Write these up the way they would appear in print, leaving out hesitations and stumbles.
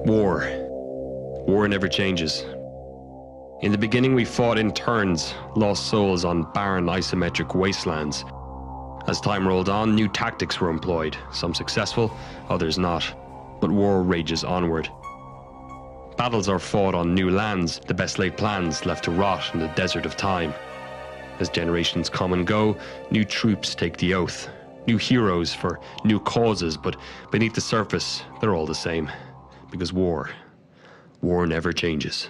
War. War never changes. In the beginning we fought in turns, lost souls on barren isometric wastelands. As time rolled on, new tactics were employed, some successful, others not. But war rages onward. Battles are fought on new lands, the best laid plans left to rot in the desert of time. As generations come and go, new troops take the oath. New heroes for new causes, but beneath the surface, they're all the same. Because war never changes.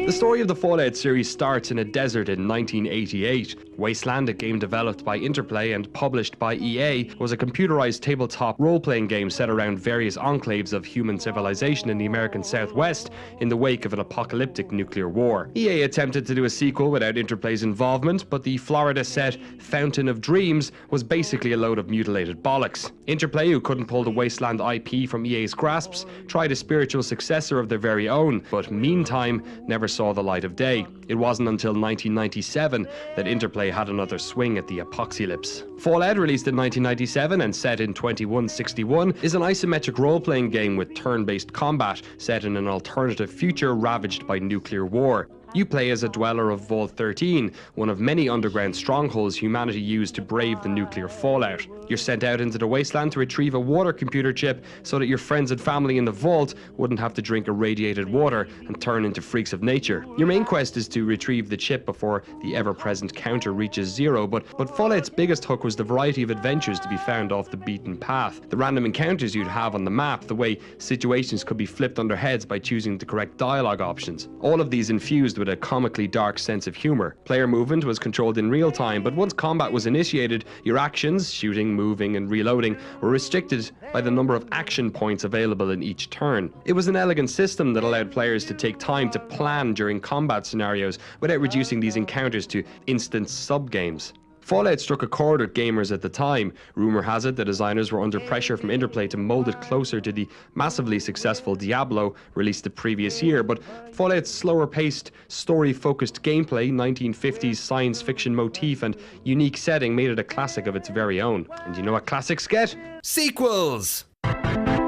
The story of the Fallout series starts in a desert in 1988. Wasteland, a game developed by Interplay and published by EA, was a computerized tabletop role-playing game set around various enclaves of human civilization in the American Southwest in the wake of an apocalyptic nuclear war. EA attempted to do a sequel without Interplay's involvement, but the Florida set Fountain of Dreams was basically a load of mutilated bollocks. Interplay, who couldn't pull the Wasteland IP from EA's grasps, tried a spiritual successor of their very own, but meantime never saw the light of day. It wasn't until 1997 that Interplay had another swing at the apocalypse. Fallout, released in 1997 and set in 2161, is an isometric role-playing game with turn-based combat set in an alternative future ravaged by nuclear war. You play as a dweller of Vault 13, one of many underground strongholds humanity used to brave the nuclear fallout. You're sent out into the wasteland to retrieve a water computer chip so that your friends and family in the vault wouldn't have to drink irradiated water and turn into freaks of nature. Your main quest is to retrieve the chip before the ever-present counter reaches zero, but Fallout's biggest hook was the variety of adventures to be found off the beaten path. The random encounters you'd have on the map, the way situations could be flipped on their heads by choosing the correct dialogue options. All of these infused with a comically dark sense of humor. Player movement was controlled in real time, but once combat was initiated, your actions, shooting, moving and reloading, were restricted by the number of action points available in each turn. It was an elegant system that allowed players to take time to plan during combat scenarios without reducing these encounters to instant sub-games. Fallout struck a chord with gamers at the time. Rumour has it the designers were under pressure from Interplay to mould it closer to the massively successful Diablo released the previous year, but Fallout's slower-paced, story-focused gameplay, 1950s science fiction motif and unique setting made it a classic of its very own. And you know what classics get? Sequels!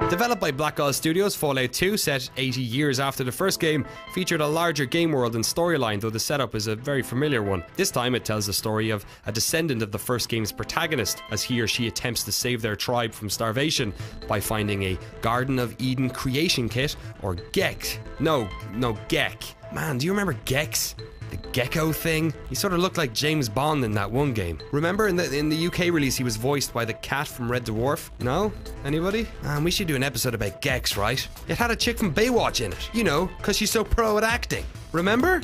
Developed by Black Isle Studios, Fallout 2, set 80 years after the first game, featured a larger game world and storyline, though the setup is a very familiar one. This time it tells the story of a descendant of the first game's protagonist, as he or she attempts to save their tribe from starvation by finding a Garden of Eden creation kit, or Gex. No, Gek. Man, do you remember Gex? The gecko thing? He sort of looked like James Bond in that one game. Remember in the UK release he was voiced by the cat from Red Dwarf? No? Anybody? Man, we should do an episode about Gex, right? It had a chick from Baywatch in it. You know, cause she's so pro at acting. Remember?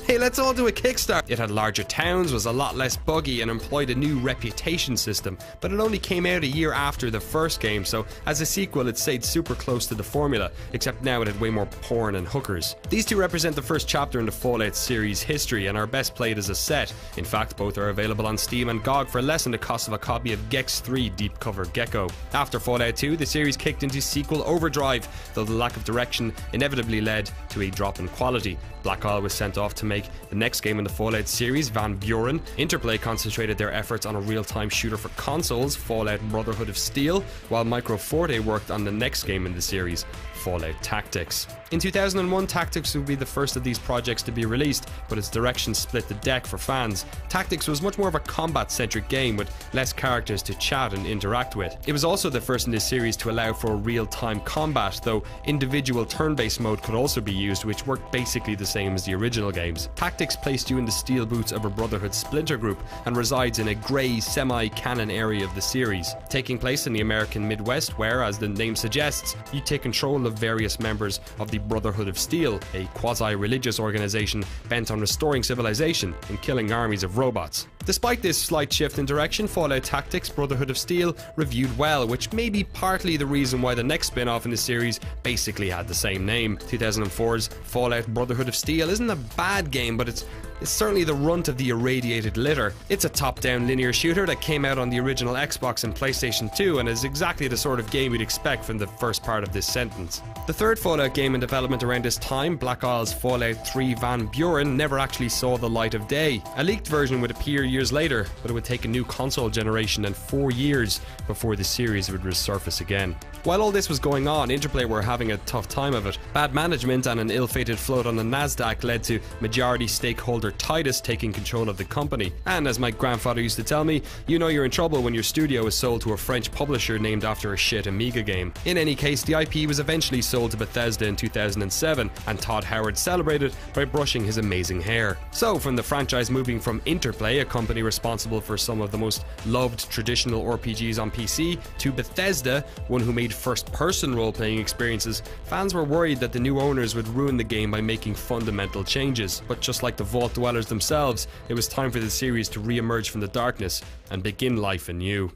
Hey, let's all do a Kickstart. It had larger towns, was a lot less buggy, and employed a new reputation system, but it only came out a year after the first game, so as a sequel it stayed super close to the formula, except now it had way more porn and hookers. These two represent the first chapter in the Fallout series history and are best played as a set. In fact, both are available on Steam and GOG for less than the cost of a copy of Gex 3 Deep Cover Gecko. After Fallout 2, the series kicked into sequel overdrive, though the lack of direction inevitably led to a drop in quality. Black Isle was sent off to make the next game in the Fallout series, Van Buren. Interplay concentrated their efforts on a real-time shooter for consoles, Fallout Brotherhood of Steel, while Microforte worked on the next game in the series, Fallout Tactics. In 2001, Tactics would be the first of these projects to be released, but its direction split the deck for fans. Tactics was much more of a combat-centric game with less characters to chat and interact with. It was also the first in this series to allow for real-time combat, though individual turn-based mode could also be used, which worked basically the same as the original games. Tactics placed you in the steel boots of a Brotherhood splinter group and resides in a grey, semi-canon area of the series, taking place in the American Midwest, where, as the name suggests, you take control of various members of the Brotherhood of Steel, a quasi-religious organization bent on restoring civilization and killing armies of robots. Despite this slight shift in direction, Fallout Tactics Brotherhood of Steel reviewed well, which may be partly the reason why the next spin-off in the series basically had the same name. 2004's Fallout Brotherhood of Steel isn't a bad game, but it's is certainly the runt of the irradiated litter. It's a top-down linear shooter that came out on the original Xbox and PlayStation 2 and is exactly the sort of game you'd expect from the first part of this sentence. The third Fallout game in development around this time, Black Isle's Fallout 3 Van Buren, never actually saw the light of day. A leaked version would appear years later, but it would take a new console generation and 4 years before the series would resurface again. While all this was going on, Interplay were having a tough time of it. Bad management and an ill-fated float on the Nasdaq led to majority stakeholder Titus taking control of the company. And as my grandfather used to tell me, you know you're in trouble when your studio is sold to a French publisher named after a shit Amiga game. In any case, the IP was eventually sold to Bethesda in 2007, and Todd Howard celebrated by brushing his amazing hair. So, from the franchise moving from Interplay, a company responsible for some of the most loved traditional RPGs on PC, to Bethesda, one who made first-person role-playing experiences, fans were worried that the new owners would ruin the game by making fundamental changes. But just like the Vault Dwellers themselves, it was time for the series to re-emerge from the darkness and begin life anew.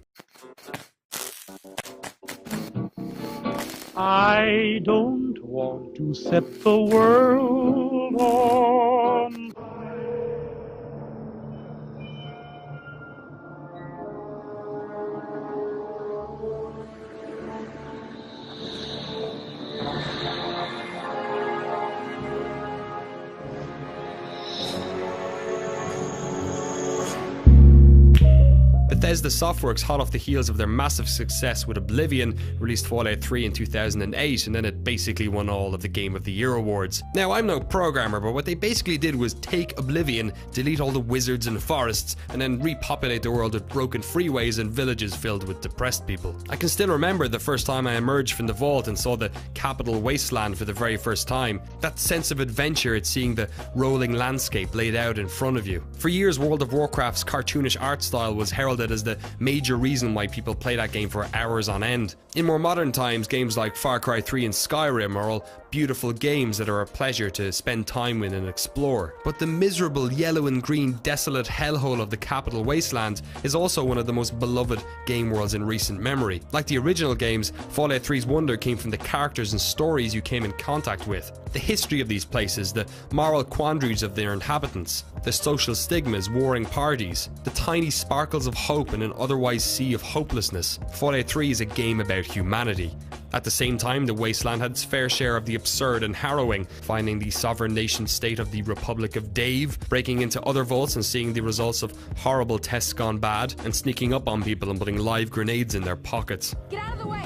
I don't want to set the world on fire. Bethesda Softworks, hot off the heels of their massive success with Oblivion, released Fallout 3 in 2008, and then it basically won all of the Game of the Year awards. Now, I'm no programmer, but what they basically did was take Oblivion, delete all the wizards and forests, and then repopulate the world with broken freeways and villages filled with depressed people. I can still remember the first time I emerged from the vault and saw the capital wasteland for the very first time. That sense of adventure at seeing the rolling landscape laid out in front of you. For years, World of Warcraft's cartoonish art style was heralded as the major reason why people play that game for hours on end. In more modern times, games like Far Cry 3 and Skyrim are all beautiful games that are a pleasure to spend time with and explore. But the miserable yellow and green desolate hellhole of the capital wasteland is also one of the most beloved game worlds in recent memory. Like the original games, Fallout 3's wonder came from the characters and stories you came in contact with, the history of these places, the moral quandaries of their inhabitants, the social stigmas, warring parties, the tiny sparkles of hope in an otherwise sea of hopelessness. Fallout 3 is a game about humanity. At the same time, the wasteland had its fair share of the absurd and harrowing, finding the sovereign nation state of the Republic of Dave, breaking into other vaults and seeing the results of horrible tests gone bad, and sneaking up on people and putting live grenades in their pockets. Get out of the way!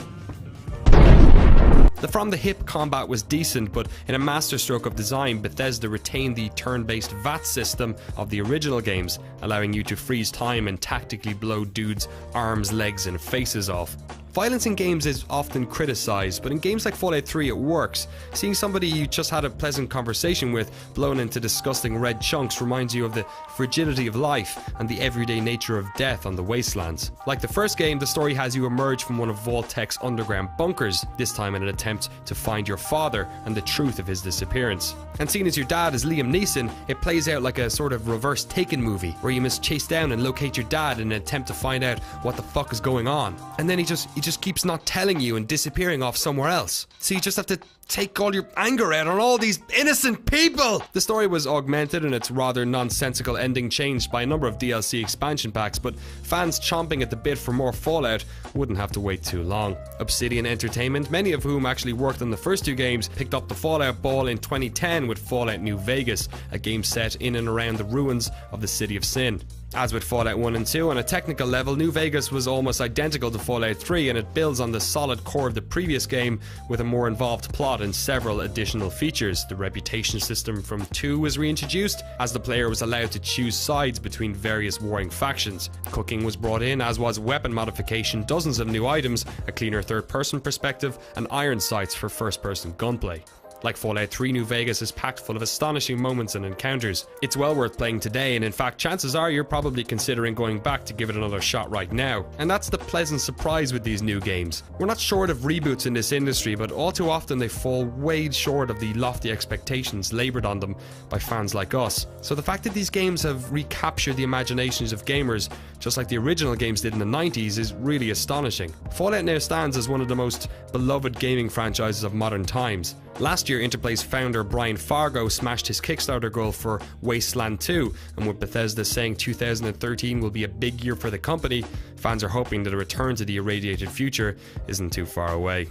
The from-the-hip combat was decent, but in a masterstroke of design, Bethesda retained the turn-based VAT system of the original games, allowing you to freeze time and tactically blow dudes' arms, legs and faces off. Violence in games is often criticised, but in games like Fallout 3 it works. Seeing somebody you just had a pleasant conversation with blown into disgusting red chunks reminds you of the fragility of life and the everyday nature of death on the wastelands. Like the first game, the story has you emerge from one of Vault-Tech's underground bunkers, this time in an attempt to find your father and the truth of his disappearance. And seeing as your dad is Liam Neeson, it plays out like a sort of reverse Taken movie, where you must chase down and locate your dad in an attempt to find out what the fuck is going on. And then he just keeps not telling you and disappearing off somewhere else. So you just have to take all your anger out on all these innocent people! The story was augmented and its rather nonsensical ending changed by a number of DLC expansion packs, but fans chomping at the bit for more Fallout wouldn't have to wait too long. Obsidian Entertainment, many of whom actually worked on the first two games, picked up the Fallout ball in 2010 with Fallout New Vegas, a game set in and around the ruins of the City of Sin. As with Fallout 1 and 2, on a technical level, New Vegas was almost identical to Fallout 3, and it builds on the solid core of the previous game with a more involved plot and several additional features. The reputation system from 2 was reintroduced, as the player was allowed to choose sides between various warring factions. Cooking was brought in, as was weapon modification, dozens of new items, a cleaner third-person perspective, and iron sights for first-person gunplay. Like Fallout 3, New Vegas is packed full of astonishing moments and encounters. It's well worth playing today, and in fact chances are you're probably considering going back to give it another shot right now. And that's the pleasant surprise with these new games. We're not short of reboots in this industry, but all too often they fall way short of the lofty expectations laboured on them by fans like us. So the fact that these games have recaptured the imaginations of gamers, just like the original games did in the 90s, is really astonishing. Fallout now stands as one of the most beloved gaming franchises of modern times. Last year, Interplay's founder Brian Fargo smashed his Kickstarter goal for Wasteland 2, and with Bethesda saying 2013 will be a big year for the company, fans are hoping that a return to the irradiated future isn't too far away.